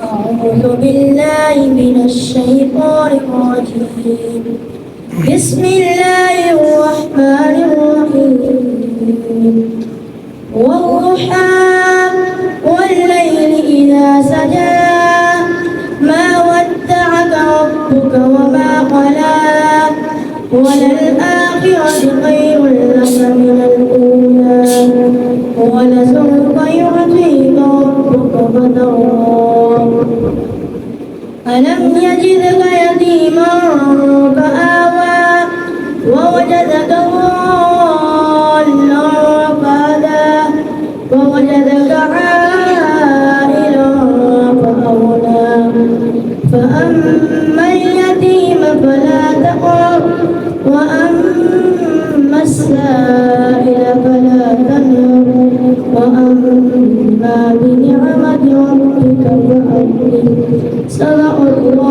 أعوذ بالله من الشيطان الرجيم. بسم الله الرحمن الرحيم. والضحى والليل إذا سجى ما ودعك ربك وما قلى وللآخرة خير لك من الأولى ولسوف يعطيك ربك فترضى ألم يجدك يتيما فآوى ووجدك ضالا فهدى ووجدك عائلا فأغنى فأما اليتيم فلا تقهر وأما السائل فلا تنهر وأما بنعمة ربك فحدث. صدق الله